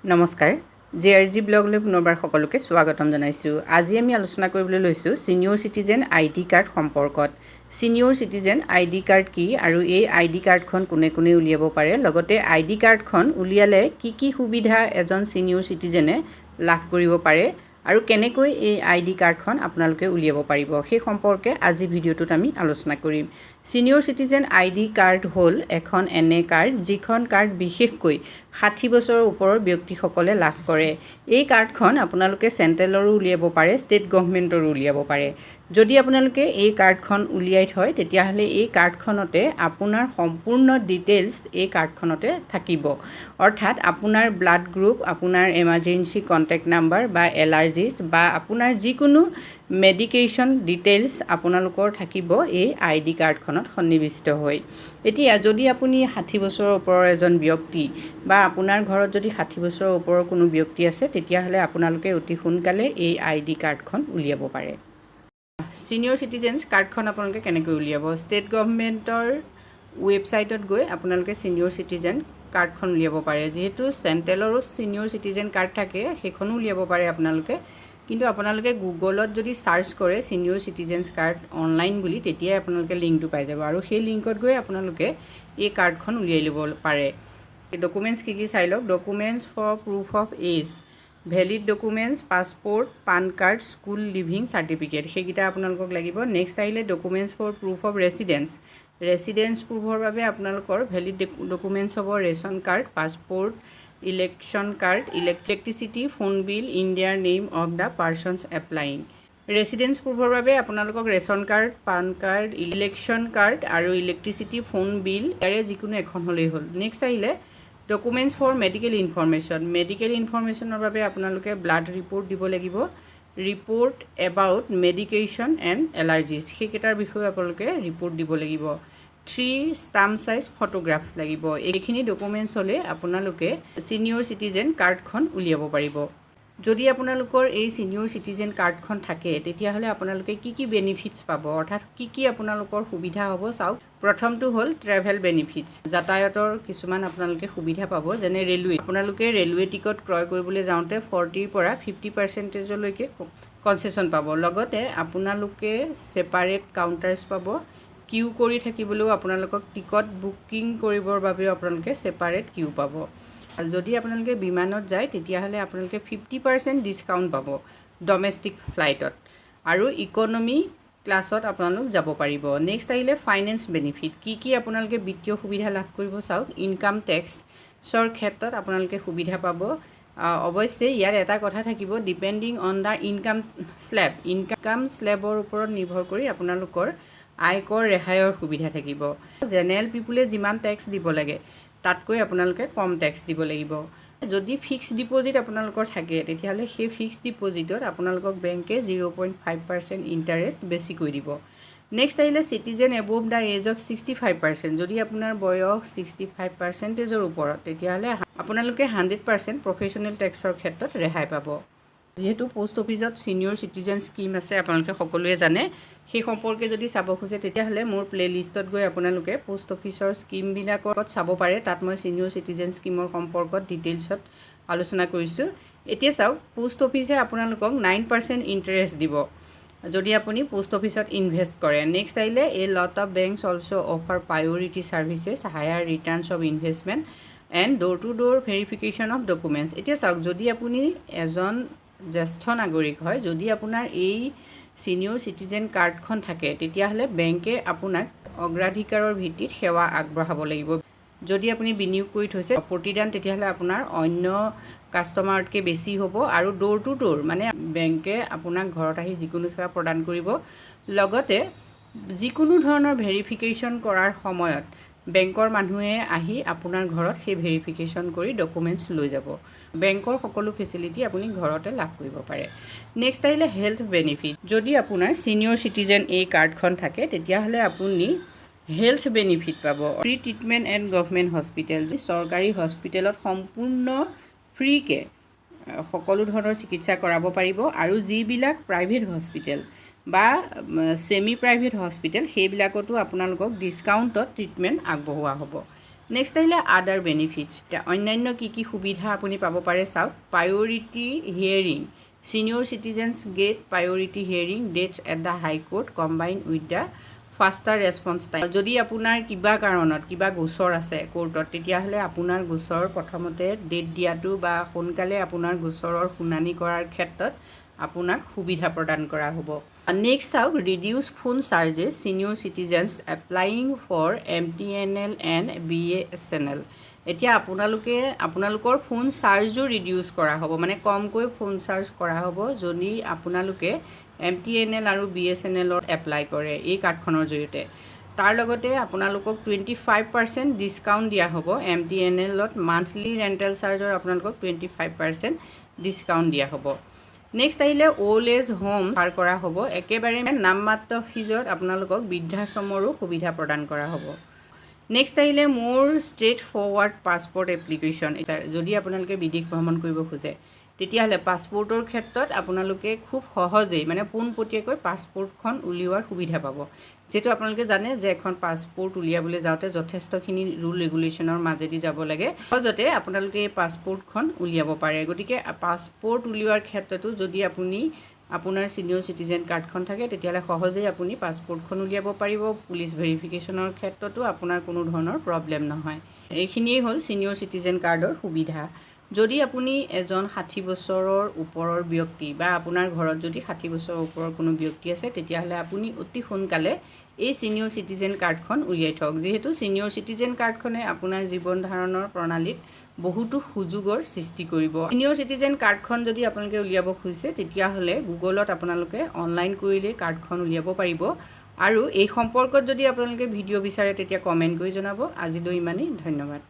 নমস্কাৰ জিআৰজি ব্লগলৈ পুনৰবাৰ সকলোকে স্বাগতম জনাইছোঁ। আজি আমি আলোচনা কৰিবলৈ লৈছোঁ সিনিয়ৰ সিটিজেন আইডি কাৰ্ড সম্পৰ্কত। সিনিয়ৰ সিটিজেন আইডি কাৰ্ড কি আৰু এই আইডি কাৰ্ডখন কোনে কোনে উলিয়াব পাৰে, লগতে আইডি কাৰ্ডখন উলিয়ালে কি সুবিধা এজন সিনিয়ৰ সিটিজেনে লাভ কৰিব পাৰে আৰু কেনেকৈ এই আইডি কাৰ্ডখন আপোনালোকে উলিয়াব পাৰিব সেই সম্পৰ্কে আজি ভিডিঅ'টোত আমি আলোচনা কৰিম। সিনিয়ৰ সিটিজেন আইডি কাৰ্ড হ'ল এখন এনে কাৰ্ড যিখন কাৰ্ড বিশেষকৈ 60 বছৰৰ ওপৰৰ ব্যক্তিসকলে লাভ কৰে। এই কাৰ্ডখন আপোনালোকে চেণ্ট্ৰেলৰো উলিয়াব পাৰে, ষ্টেট গভৰ্ণমেণ্টৰো উলিয়াব পাৰে। যদি আপোনালোকে এই কাৰ্ডখন উলিয়াই থয় তেতিয়াহ'লে এই কাৰ্ডখনতে আপোনাৰ সম্পূৰ্ণ ডিটেইলছ এই কাৰ্ডখনতে থাকিব। অৰ্থাৎ আপোনাৰ ব্লাড গ্ৰুপ, আপোনাৰ এমাৰ্জেঞ্চি কণ্টেক্ট নাম্বাৰ বা এলাৰ্জিছ বা আপোনাৰ যিকোনো মেডিকেশ্যন ডিটেইলছ আপোনালোকৰ থাকিব এই আইডি কাৰ্ডখনত সন্নিৱিষ্ট হৈ। এতিয়া যদি আপুনি 60 বছৰৰ ওপৰৰ এজন ব্যক্তি বা আপোনাৰ ঘৰত যদি 60 বছৰৰ ওপৰৰ কোনো ব্যক্তি আছে তেতিয়াহ'লে আপোনালোকে অতি সোনকালে এই আইডি কাৰ্ডখন উলিয়াব পাৰে। সিনিয়ৰ সিটিজেন্স কাৰ্ডখন আপোনালোকে কেনেকৈ উলিয়াব? ষ্টেট গভৰ্ণমেণ্টৰ ৱেবছাইটত গৈ আপোনালোকে সিনিয়ৰ সিটিজেন কাৰ্ডখন উলিয়াব পাৰে। যিহেতু চেণ্ট্ৰেলৰো সিনিয়ৰ সিটিজেন কাৰ্ড থাকে সেইখনো উলিয়াব পাৰে আপোনালোকে, কিন্তু আপোনালোকে গুগলত যদি চাৰ্চ কৰে সিনিয়ৰ সিটিজেন্স কাৰ্ড অনলাইন বুলি তেতিয়াই আপোনালোকে লিংকটো পাই যাব আৰু সেই লিংকত গৈ আপোনালোকে এই কাৰ্ডখন উলিয়াই ল'ব পাৰে। ডকুমেণ্টছ কি চাই লওক। Documents for proof of age, valid documents, passport, PAN card, school leaving certificate সেইকেইটা আপোনালোকক লাগিব। নেক্সট আহিলে documents for proof of residence প্ৰুফৰ বাবে আপোনালোকৰ ভেলিড ডকুমেণ্টছ হ'ব ration card, passport, election card, electricity, phone bill, ইণ্ডিয়াৰ name of the persons applying. Residence প্ৰুফৰ বাবে আপোনালোকক ration card, PAN card, election card আৰু ইলেক্ট্ৰিচিটি, ফোন বিল ইয়াৰে যিকোনো এখন হ'লেই হ'ল। নেক্সট আহিলে ডকুমেণ্টছ ফৰ মেডিকেল ইনফৰমেশ্যনৰ বাবে আপোনালোকে ব্লাড ৰিপৰ্ট দিব লাগিব, ৰিপৰ্ট এবাউট মেডিকেশ্যন এণ্ড এলাৰ্জিছ সেইকেইটাৰ বিষয়ে আপোনালোকে ৰিপৰ্ট দিব লাগিব। 3 ষ্টাম্প চাইজ ফটোগ্ৰাফছ লাগিব। এইখিনি ডকুমেণ্টছ হ'লে আপোনালোকে সিনিয়ৰ সিটিজেন কাৰ্ডখন উলিয়াব পাৰিব। যদি আপোনালোকৰ এই সিনিয়ৰ সিটিজেন কাৰ্ডখন থাকে তেতিয়াহ'লে আপোনালোকে কি বেনিফিটছ পাব, অৰ্থাৎ কি আপোনালোকৰ সুবিধা হ'ব চাওক। প্ৰথমটো হ'ল ট্ৰেভেল বেনিফিটছ, যাতায়াতৰ কিছুমান আপোনালোকে সুবিধা পাব, যেনে ৰেলৱে। আপোনালোকে ৰেলৱে টিকট ক্ৰয় কৰিবলৈ যাওঁতে 40% পৰা 50%লৈকে কনচেশ্যন পাব। লগতে আপোনালোকে ছেপাৰেট কাউণ্টাৰ্ছ পাব। কিউ কৰি থাকিবলৈও আপোনালোকক টিকট বুকিং কৰিবৰ বাবেও আপোনালোকে ছেপাৰেট কিউ পাব। যদি আপোনালোকে বিমানত যায় তেতিয়াহ'লে আপোনালোকে 50% ডিছকাউণ্ট পাব ডমেষ্টিক ফ্লাইটত আৰু ইকনমি ক্লাছত আপোনালোক যাব পাৰিব। নেক্সট আহিলে ফাইনেন্স বেনিফিট। কি আপোনালোকে বিত্তীয় সুবিধা লাভ কৰিব চাওক। ইনকাম টেক্সৰ ক্ষেত্ৰত আপোনালোকে সুবিধা পাব। অৱশ্যে ইয়াত এটা কথা থাকিব, ডিপেণ্ডিং অন দ্য ইনকাম স্লেবৰ ওপৰত নিৰ্ভৰ কৰি আপোনালোকৰ আয়কৰ ৰেহাইৰ সুবিধা থাকিব। জেনেৰেল পিপুলে যিমান টেক্স দিব লাগে তাতকৈ আপোনালোকে কম টেক্স দিব লাগিব। যদি ফিক্সড ডিপ'জিট আপোনালোকৰ থাকে তেতিয়াহ'লে সেই ফিক্সড ডিপ'জিটত আপোনালোকক বেংকে 0.5% ইণ্টাৰেষ্ট বেছিকৈ দিব। নেক্সট আহিলে citizen above the age of 65%। যদি আপোনাৰ বয়স 65%ৰ ওপৰত তেতিয়াহ'লে আপোনালোকে 100% প্ৰফেশ্যনেল টেক্সৰ ক্ষেত্ৰত ৰেহাই পাব। যিহেতু পোষ্ট অফিচত সিনিয়ৰ সিটিজেন স্কিম আছে আপোনালোকে সকলোৱে জানে, সেই সম্পৰ্কে যদি চাব খোজে তেতিয়াহ'লে মোৰ প্লে'লিষ্টত গৈ আপোনালোকে পোষ্ট অফিচৰ স্কিমবিলাকত চাব পাৰে। তাত মই সিনিয়ৰ সিটিজেন স্কিমৰ সম্পৰ্কত ডিটেইলছত আলোচনা কৰিছোঁ। এতিয়া চাওক, পোষ্ট অফিচে আপোনালোকক 9% ইণ্টাৰেষ্ট দিব যদি আপুনি পোষ্ট অফিচত ইনভেষ্ট কৰে। নেক্সট আহিলে a lot of banks also' offer priority services, higher returns of investment and door to door verification of documents. এতিয়া চাওক, যদি আপুনি এজন জ্যেষ্ঠ নাগৰিক হয়, যদি আপোনাৰ এই সিনিয়ৰ সিটিজেন কাৰ্ডখন থাকে তেতিয়াহ'লে বেংকে আপোনাক অগ্ৰাধিকাৰৰ ভিত্তিত সেৱা আগবঢ়াব লাগিব। যদি আপুনি বিনিয়োগ কৰি থৈছে প্ৰতিদান তেতিয়াহ'লে আপোনাৰ অন্য কাষ্টমাৰতকৈ বেছি হ'ব আৰু ড'ৰ টু ড'ৰ মানে বেংকে আপোনাক ঘৰত আহি যিকোনো সেৱা প্ৰদান কৰিব। লগতে যিকোনো ধৰণৰ ভেৰিফিকেশ্যন কৰাৰ সময়ত বেংকৰ মানুহে আহি আপোনাৰ ঘৰত সেই ভেৰিফিকেশ্যন কৰি ডকুমেণ্টছ লৈ যাব। বেংকৰ সকলো ফেচিলিটি আপুনি ঘৰতে লাভ কৰিব পাৰে। নেক্সট আহিলে হেল্থ বেনিফিট। যদি আপোনাৰ সিনিয়ৰ সিটিজেন এই কাৰ্ডখন থাকে তেতিয়াহ'লে আপুনি হেল্থ বেনিফিট পাব। Free treatment and government hospital, চৰকাৰী হস্পিটেলত সম্পূৰ্ণ ফ্ৰীকৈ সকলো ধৰণৰ চিকিৎসা কৰাব পাৰিব আৰু যিবিলাক প্ৰাইভেট হস্পিটেল বা ছেমি প্ৰাইভেট হস্পিটেল সেইবিলাকতো আপোনালোকক ডিছকাউণ্টত ট্ৰিটমেণ্ট আগবঢ়োৱা হ'ব। নেক্সট আহিলে আদাৰ বেনিফিটছ। এতিয়া অন্যান্য কি সুবিধা আপুনি পাব পাৰে চাওক। Priority hearing, senior citizens get priority hearing dates at the high court combine with the faster response time. যদি আপোনাৰ কিবা কাৰণত কিবা গোচৰ আছে কোৰ্টত, তেতিয়াহ'লে আপোনাৰ গোচৰ প্ৰথমতে ডেট দিয়াটো বা সোনকালে আপোনাৰ গোচৰৰ শুনানি কৰাৰ ক্ষেত্ৰত আপোনাক সুবিধা প্ৰদান কৰা হ'ব। নেক্সট চাওক, reduce phone charges senior citizens applying for MTNL and BSNL। এতিয়া আপোনালোকৰ ফোন চাৰ্জো ৰিডিউচ কৰা হ'ব, মানে কমকৈ ফোন চাৰ্জ কৰা হ'ব যদি আপোনালোকে MTNL আৰু BSNLত এপ্লাই কৰে এই কাৰ্ডখনৰ জৰিয়তে। তাৰ লগতে আপোনালোকক 25% ডিছকাউণ্ট দিয়া হ'ব। MTNLত মান্থলি ৰেণ্টেল চাৰ্জৰ আপোনালোকক 25% ডিছকাউণ্ট দিয়া হ'ব। নেক্সট আহিলে অল্ড এজ হোম পাৰ কৰা হ'ব। একেবাৰে নামমাত্ৰ ফিজত আপোনালোকক বৃদ্ধাশ্ৰমৰো সুবিধা প্ৰদান কৰা হ'ব। নেক্সট আহিলে মোৰ ষ্ট্ৰেইট ফৰৱাৰ্ড পাছপৰ্ট এপ্লিকেশ্যন। যদি আপোনালোকে বিদেশ ভ্ৰমণ কৰিব খোজে, তেতিয়াহ'লে পাছপৰ্টৰ ক্ষেত্ৰত আপোনালোকে খুব সহজেই মানে পোনপটীয়াকৈ পাছপৰ্টখন উলিওৱাৰ সুবিধা পাব। যিহেতু আপোনালোকে জানে যে এখন পাছপৰ্ট উলিয়াবলৈ যাওঁতে যথেষ্টখিনি ৰুল ৰেগুলেশ্যনৰ মাজেদি যাব লাগে, সহজতে আপোনালোকে এই পাছপৰ্টখন উলিয়াব পাৰে। গতিকে পাছপৰ্ট উলিওৱাৰ ক্ষেত্ৰতো যদি আপোনাৰ ছিনিয়ৰ চিটিজেন কাৰ্ডখন থাকে, তেতিয়াহ'লে সহজেই আপুনি পাছপৰ্টখন উলিয়াব পাৰিব। পুলিচ ভেৰিফিকেশ্যনৰ ক্ষেত্ৰতো আপোনাৰ কোনো ধৰণৰ প্ৰব্লেম নহয়। এইখিনিয়েই হ'ল ছিনিয়ৰ চিটিজেন কাৰ্ডৰ সুবিধা। যদি আপুনি এজন 60 বছৰৰ ওপৰৰ ব্যক্তি বা আপোনাৰ ঘৰত যদি 60 বছৰৰ ওপৰৰ কোনো ব্যক্তি আছে, তেতিয়াহ'লে আপুনি অতি সোনকালে এই ছিনিয়ৰ চিটিজেন কাৰ্ডখন উলিয়াই থওক। যিহেতু ছিনিয়ৰ চিটিজেন কাৰ্ডখনে আপোনাৰ জীৱন ধাৰণৰ প্ৰণালীত বহুতো সুযোগৰ সৃষ্টি কৰিব। ছিনিয়ৰ চিটিজেন কাৰ্ডখন যদি আপোনালোকে উলিয়াব খুজিছে, তেতিয়াহ'লে গুগলত আপোনালোকে অনলাইন কৰিলেই কাৰ্ডখন উলিয়াব পাৰিব। আৰু এই সম্পৰ্কত যদি আপোনালোকে ভিডিঅ' বিচাৰে, তেতিয়া কমেণ্ট কৰি জনাব। আজিলৈ ইমানেই, ধন্যবাদ।